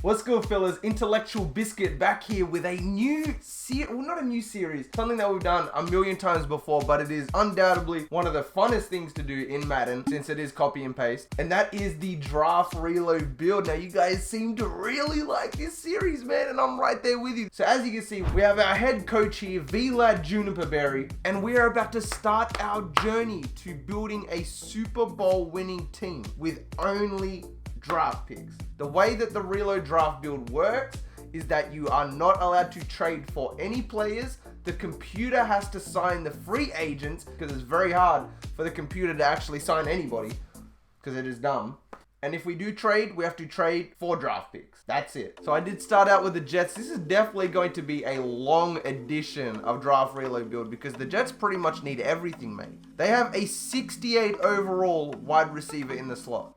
What's good, fellas? Intellectual Biscuit back here with a new series, well, not a new series, something that we've done a million times before, but it is undoubtedly one of the funnest things to do in Madden since it is copy and paste, and that is the draft reload build. Now, you guys seem to really like this series, man, and I'm right there with you. So as you can see, we have our head coach here, V-Lad Juniperberry, and we are about to start our journey to building a Super Bowl winning team with only draft picks. The way that the reload draft build works is that you are not allowed to trade for any players. The computer has to sign the free agents because it's very hard for the computer to actually sign anybody because it is dumb. And if we do trade, we have to trade for draft picks. That's it. So I did start out with the Jets. This is definitely going to be a long edition of draft reload build because the Jets pretty much need everything, mate. They have a 68 overall wide receiver in the slot.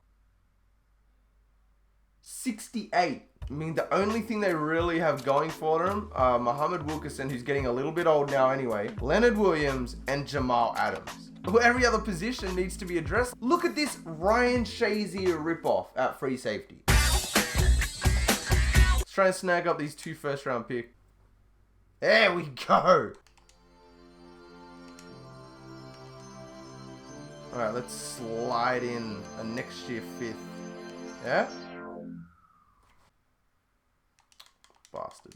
68. I mean, the only thing they really have going for them are Muhammad Wilkerson, who's getting a little bit old now anyway, Leonard Williams, and Jamal Adams. Every other position needs to be addressed. Look at this Ryan Shazier ripoff at free safety. Let's try and snag up these 2 first-round picks. There we go. All right, let's slide in a next year 5th. Yeah? Bastard.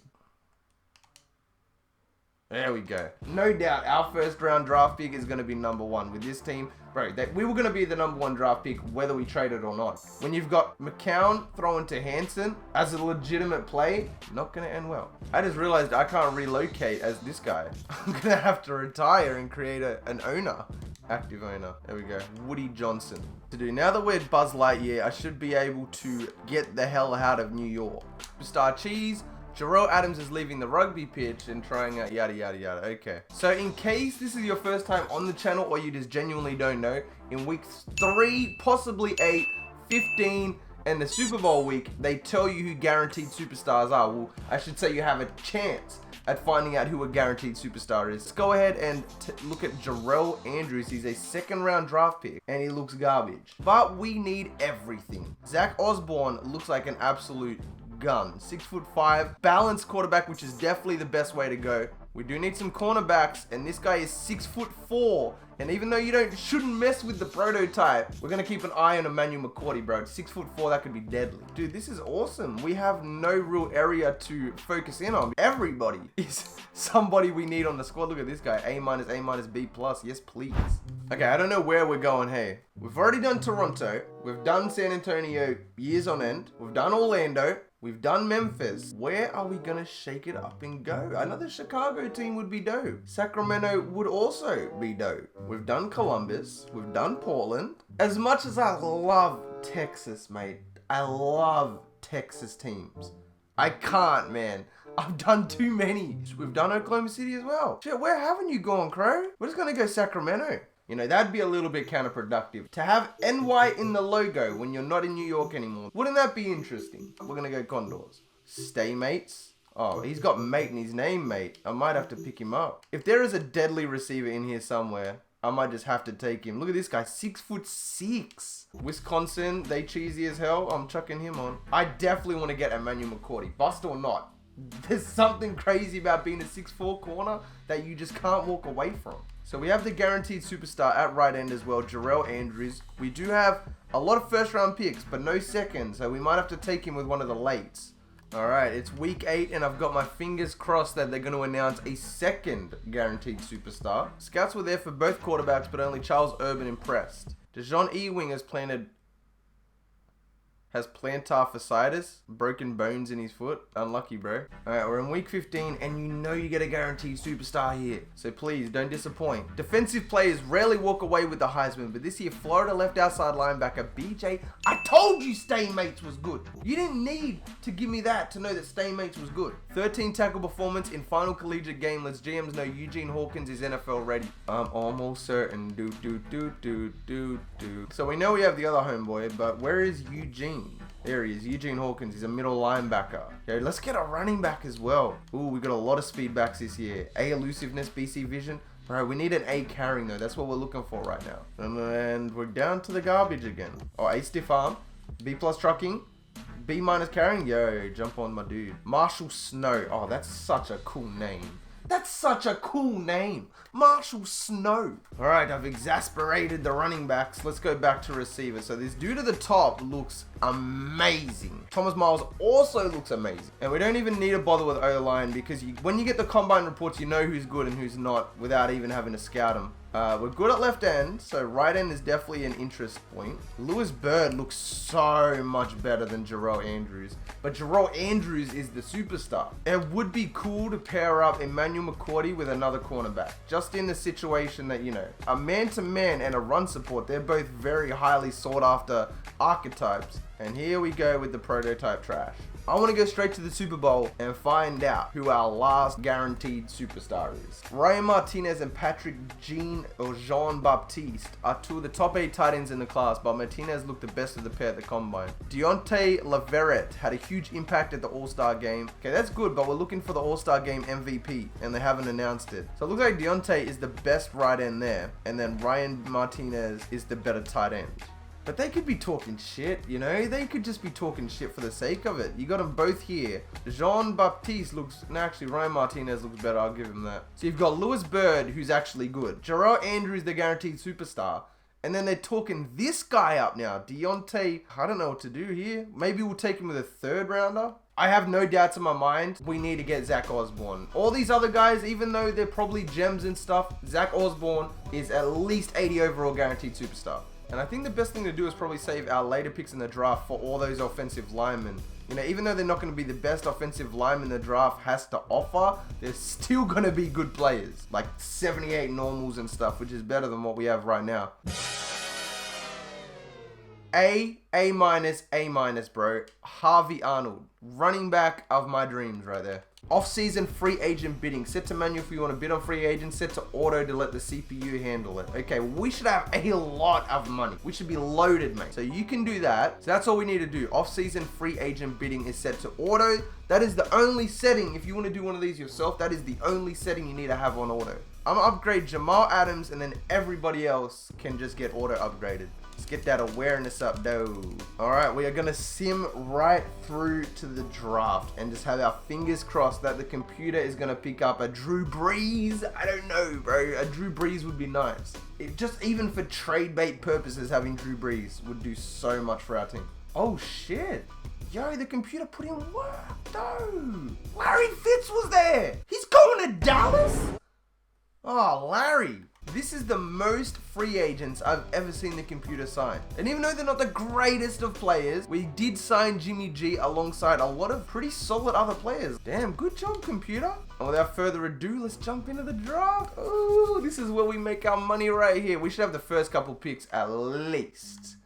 There we go. No doubt our first round draft pick is going to be #1 with this team. Bro, we were going to be the #1 draft pick whether we traded or not. When you've got McCown throwing to Hanson as a legitimate play, not going to end well. I just realized I can't relocate as this guy. I'm going to have to retire and create an owner. Active owner. There we go. Woody Johnson. Now that we're Buzz Lightyear, I should be able to get the hell out of New York. Star Cheese. Jarrell Adams is leaving the rugby pitch and trying out yada yada yada. Okay. So in case this is your first time on the channel or you just genuinely don't know, in week 3, possibly 8, 15, and the Super Bowl week, they tell you who guaranteed superstars are. Well, I should say you have a chance at finding out who a guaranteed superstar is. Let's go ahead and look at Jarrell Andrews. He's a 2nd round draft pick and he looks garbage. But we need everything. Zach Osborne looks like an absolute gun. 6'5", balanced quarterback, which is definitely the best way to go. We do need some cornerbacks, and this guy is 6'4", and even though you shouldn't mess with the prototype, we're gonna keep an eye on Emmanuel McCourty, bro. 6'4", that could be deadly. Dude, this is awesome. We have no real area to focus in on. Everybody is somebody we need on the squad. Look at this guy, A-, A-, B+. Yes, please. Okay, I don't know where we're going here. We've already done Toronto. We've done San Antonio years on end. We've done Orlando. We've done Memphis. Where are we gonna shake it up and go? Another Chicago team would be dope. Sacramento would also be dope. We've done Columbus. We've done Portland. As much as I love Texas, mate, I love Texas teams. I can't, man. I've done too many. We've done Oklahoma City as well. Shit, where haven't you gone, Crow? We're just gonna go Sacramento. You know, that'd be a little bit counterproductive. To have NY in the logo when you're not in New York anymore. Wouldn't that be interesting? We're gonna go Condors. Stay mates. Oh, he's got mate in his name, mate. I might have to pick him up. If there is a deadly receiver in here somewhere, I might just have to take him. Look at this guy, 6'6". Wisconsin, they cheesy as hell. I'm chucking him on. I definitely want to get Emmanuel McCourty, bust or not. There's something crazy about being a 6'4" corner that you just can't walk away from. So we have the guaranteed superstar at right end as well, Jarrell Andrews. We do have a lot of 1st round picks, but no 2nd, so we might have to take him with one of the lates. All right, it's week 8, and I've got my fingers crossed that they're going to announce a 2nd guaranteed superstar. Scouts were there for both quarterbacks, but only Charles Urban impressed. DeJon Ewing has plantar fasciitis, broken bones in his foot. Unlucky, bro. All right, we're in week 15, and you know you get a guaranteed superstar here. So please, don't disappoint. Defensive players rarely walk away with the Heisman, but this year, Florida left outside linebacker BJ. I told you Staymates was good. You didn't need to give me that to know that Staymates was good. 13 tackle performance in final collegiate game lets GMs know Eugene Hawkins is NFL ready. I'm almost certain. So we know we have the other homeboy, but where is Eugene? There he is, Eugene Hawkins. He's a middle linebacker. Okay, let's get a running back as well. Ooh, we got a lot of speed backs this year. A, elusiveness, BC vision. Bro, we need an A carrying though. That's what we're looking for right now. And we're down to the garbage again. Oh, A stiff arm. B+ trucking. B minus carrying? Yo, jump on my dude. Marshall Snow. Oh, that's such a cool name. That's such a cool name. Marshall Snow. All right, I've exasperated the running backs. Let's go back to receiver. So this dude at the top looks amazing. Thomas Miles also looks amazing. And we don't even need to bother with O-line because when you get the combine reports, you know who's good and who's not without even having to scout them. We're good at left end, so right end is definitely an interest point. Lewis Bird looks so much better than Jarrell Andrews, but Jarrell Andrews is the superstar. It would be cool to pair up Emmanuel McCourty with another cornerback, just in the situation that, you know, a man-to-man and a run support, they're both very highly sought after archetypes. And here we go with the prototype trash. I want to go straight to the Super Bowl and find out who our last guaranteed superstar is. Ryan Martinez and Patrick Jean-Baptiste are two of the top 8 tight ends in the class, but Martinez looked the best of the pair at the combine. Deontay Leverett had a huge impact at the All-Star game. Okay, that's good, but we're looking for the All-Star game MVP, and they haven't announced it. So it looks like Deontay is the best right end there, and then Ryan Martinez is the better tight end. But they could be talking shit, you know? They could just be talking shit for the sake of it. You got them both here. Jean-Baptiste looks... No, actually, Ryan Martinez looks better. I'll give him that. So you've got Lewis Bird, who's actually good. Jarrell Andrews, the guaranteed superstar. And then they're talking this guy up now. Deontay... I don't know what to do here. Maybe we'll take him with a 3rd rounder. I have no doubts in my mind. We need to get Zach Osborne. All these other guys, even though they're probably gems and stuff, Zach Osborne is at least 80 overall guaranteed superstar. And I think the best thing to do is probably save our later picks in the draft for all those offensive linemen. You know, even though they're not going to be the best offensive lineman the draft has to offer, they're still going to be good players. Like 78 normals and stuff, which is better than what we have right now. A minus, bro. Harvey Arnold. Running back of my dreams right there. Off-season free agent bidding. Set to manual if you want to bid on free agents. Set to auto to let the CPU handle it. Okay, we should have a lot of money. We should be loaded, mate. So you can do that. So that's all we need to do. Off-season free agent bidding is set to auto. That is the only setting. If you want to do one of these yourself, that is the only setting you need to have on auto. I'm going to upgrade Jamal Adams, and then everybody else can just get auto upgraded. Let's get that awareness up, though. All right, we are going to sim right through to the draft and just have our fingers crossed that the computer is going to pick up a Drew Brees. I don't know, bro. A Drew Brees would be nice. Just even for trade bait purposes, having Drew Brees would do so much for our team. Oh, shit. Yo, the computer put in work, though. Larry Fitz was there. He's going to Dallas? Oh, Larry. This is the most free agents I've ever seen the computer sign. And even though they're not the greatest of players, we did sign Jimmy G alongside a lot of pretty solid other players. Damn, good job, computer. And without further ado, let's jump into the draft. Ooh, this is where we make our money right here. We should have the first couple picks at least.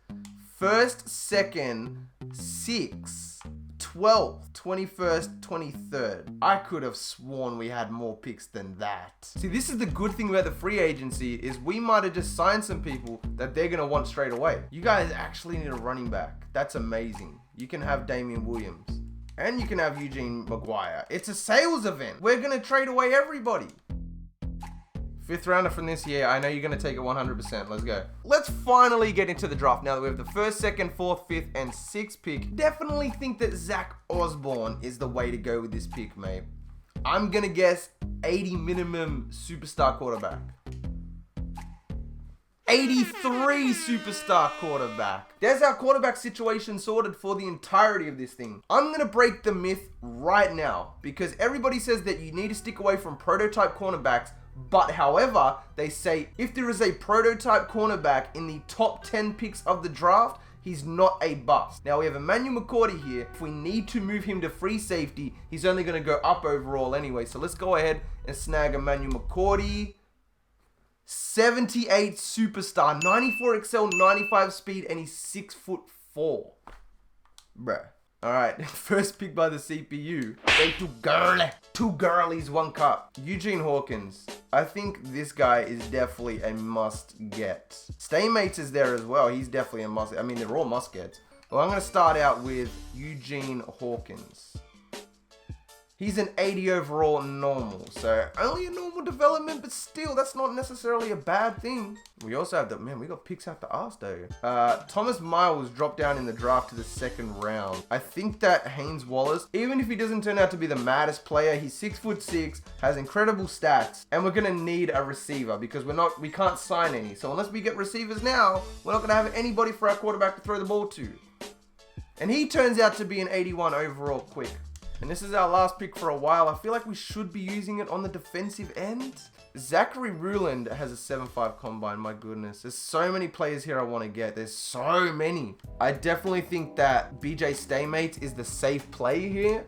1st, 2nd, 6th, 12th, 21st, 23rd. I could have sworn we had more picks than that. See, this is the good thing about the free agency is we might have just signed some people that they're going to want straight away. You guys actually need a running back. That's amazing. You can have Damian Williams. And you can have Eugene McGuire. It's a sales event. We're going to trade away everybody. 5th rounder from this year. I know you're going to take it 100%. Let's go. Let's finally get into the draft. Now that we have the 1st, 2nd, 4th, 5th, and 6th pick. Definitely think that Zach Osborne is the way to go with this pick, mate. I'm going to guess 80 minimum superstar quarterback. 83 superstar quarterback. There's our quarterback situation sorted for the entirety of this thing. I'm going to break the myth right now because everybody says that you need to stick away from prototype cornerbacks. But however, they say if there is a prototype cornerback in the top 10 picks of the draft, he's not a bust. Now we have Emmanuel McCourty here. If we need to move him to free safety, he's only going to go up overall anyway. So let's go ahead and snag Emmanuel McCourty. 78 superstar, 94 excel, 95 speed, and he's 6'4". Bruh. Alright, first pick by the CPU. They too girly. 2 girlies, 1 cup. Eugene Hawkins. I think this guy is definitely a must get. Staymates is there as well. He's definitely a must. I mean, they're all must gets. Well, I'm going to start out with Eugene Hawkins. He's an 80 overall normal. So only a normal development, but still, that's not necessarily a bad thing. We also have the, man, we got picks after us though. Thomas Miles dropped down in the draft to the 2nd round. I think that Haynes Wallace, even if he doesn't turn out to be the maddest player, he's 6'6", has incredible stats, and we're gonna need a receiver because we can't sign any. So unless we get receivers now, we're not gonna have anybody for our quarterback to throw the ball to. And he turns out to be an 81 overall quick. And this is our last pick for a while. I feel like we should be using it on the defensive end. Zachary Ruland has a 7.5 combine. My goodness. There's so many players here I want to get. There's so many. I definitely think that BJ Staymates is the safe play here.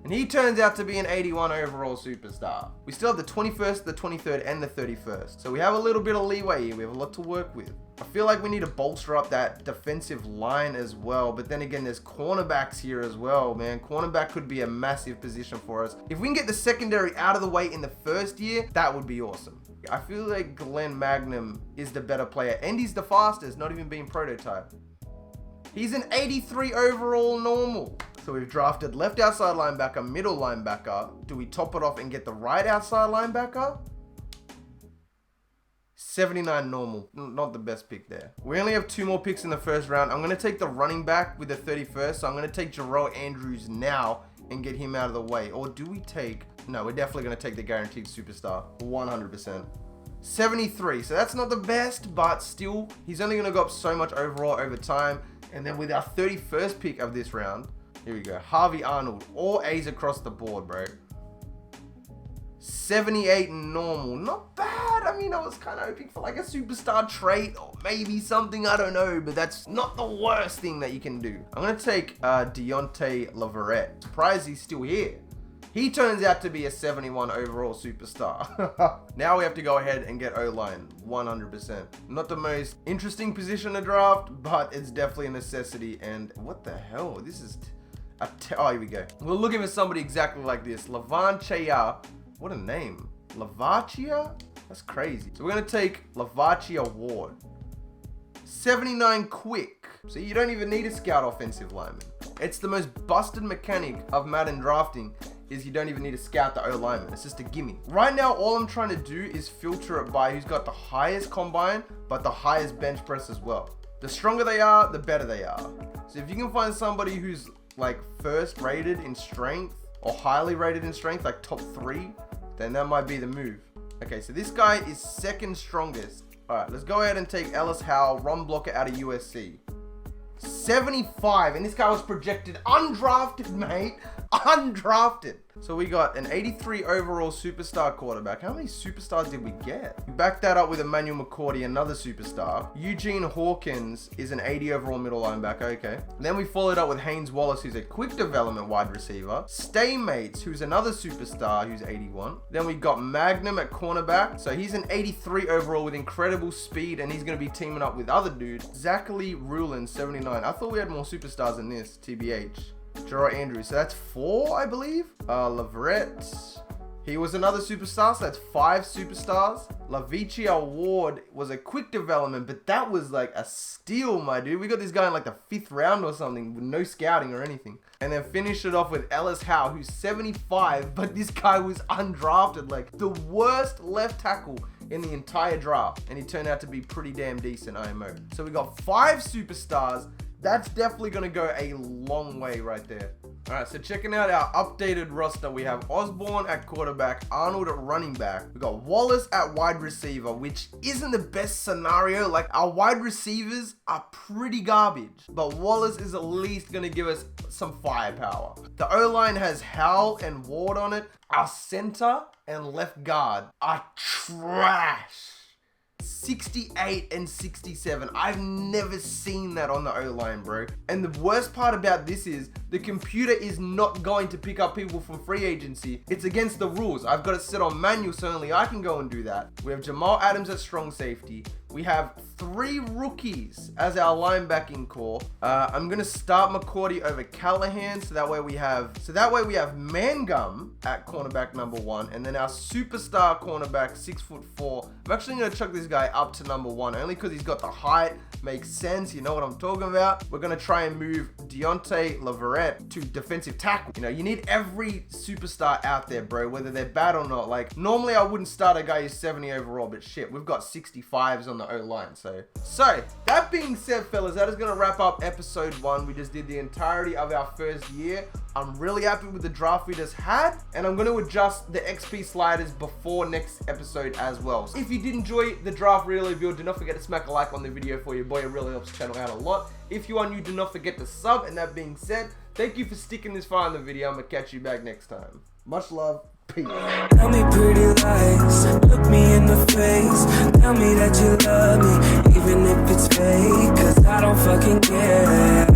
And he turns out to be an 81 overall superstar. We still have the 21st, the 23rd, and the 31st. So we have a little bit of leeway here. We have a lot to work with. I feel like we need to bolster up that defensive line as well. But then again, there's cornerbacks here as well, man. Cornerback could be a massive position for us. If we can get the secondary out of the way in the first year, that would be awesome. I feel like Glenn Magnum is the better player. And he's the fastest, not even being prototyped. He's an 83 overall normal. So we've drafted left outside linebacker, middle linebacker. Do we top it off and get the right outside linebacker? 79 normal. Not the best pick there. We only have 2 more picks in the first round. I'm going to take the running back with the 31st. So I'm going to take Jarrell Andrews now and get him out of the way. Or do we take... No, we're definitely going to take the guaranteed superstar. 100%. 73. So that's not the best, but still, he's only going to go up so much overall over time. And then with our 31st pick of this round, here we go. Harvey Arnold. All A's across the board, bro. 78 normal. Not bad. I mean, I was kind of hoping for like a superstar trait or maybe something. I don't know. But that's not the worst thing that you can do. I'm going to take Deontay Leverett. Surprised he's still here. He turns out to be a 71 overall superstar. Now we have to go ahead and get O-line. 100%. Not the most interesting position to draft, but it's definitely a necessity. And what the hell? This is... oh, here we go. We're looking for somebody exactly like this. Lavan Chaya. What a name. Lavachia? That's crazy. So we're going to take Lavachia Ward. 79 quick. So you don't even need a scout offensive lineman. It's the most busted mechanic of Madden drafting is you don't even need to scout the O-lineman. It's just a gimme. Right now, all I'm trying to do is filter it by who's got the highest combine, but the highest bench press as well. The stronger they are, the better they are. So if you can find somebody who's like first rated in strength or highly rated in strength, like top 3, then that might be the move. Okay, so this guy is 2nd strongest. All right, let's go ahead and take Ellis Howell, run blocker out of USC. 75, and this guy was projected undrafted, mate. Undrafted. So we got an 83 overall superstar quarterback. How many superstars did we get? We backed that up with Emmanuel McCourty, another superstar. Eugene Hawkins is an 80 overall middle linebacker. Okay. Then we followed up with Haynes Wallace, who's a quick development wide receiver. Staymates, who's another superstar, who's 81. Then we got Magnum at cornerback. So he's an 83 overall with incredible speed, and he's going to be teaming up with other dudes. Zachary Ruland, 79. I thought we had more superstars than this, TBH. Jarrell Andrews, so that's 4, I believe. Leverett, he was another superstar, so that's 5 superstars. Lavichia Ward was a quick development, but that was like a steal, my dude. We got this guy in like the 5th round or something with no scouting or anything. And then finish it off with Ellis Howell, who's 75, but this guy was undrafted, like the worst left tackle in the entire draft. And he turned out to be pretty damn decent IMO. So we got 5 superstars. That's definitely going to go a long way right there. All right, so checking out our updated roster, we have Osborne at quarterback, Arnold at running back. We got Wallace at wide receiver, which isn't the best scenario. Like, our wide receivers are pretty garbage, but Wallace is at least going to give us some firepower. The O-line has Howell and Ward on it. Our center and left guard are trash. 68 and 67. I've never seen that on the O-line, bro. And the worst part about this is the computer is not going to pick up people from free agency. It's against the rules. I've got it set on manual, so only I can go and do that. We have Jamal Adams at strong safety. We have 3 rookies as our linebacking core. I'm gonna start McCourty over Callahan, so that way we have Mangum at cornerback number 1, and then our superstar cornerback 6'4". I'm actually gonna chuck this guy up to number 1, only because he's got the height makes sense. You know what I'm talking about. We're going to try and move Deontay Leverett to defensive tackle. You know, you need every superstar out there, bro, whether they're bad or not. Like, normally I wouldn't start a guy who's 70 overall, but shit, we've got 65s on the O-line. So that being said, fellas, that is going to wrap up episode 1. We just did the entirety of our first year. I'm really happy with the draft we just had, and I'm going to adjust the XP sliders before next episode as well. So if you did enjoy the draft really review, do not forget to smack a like on the video for your boy. It really helps the channel out a lot. If you are new, do not forget to sub. And that being said, thank you for sticking this far in the video. I'm going to catch you back next time. Much love. Peace. Tell me pretty lies, look me in the face. Tell me that you love me, even if it's fake, 'cause I don't fucking care.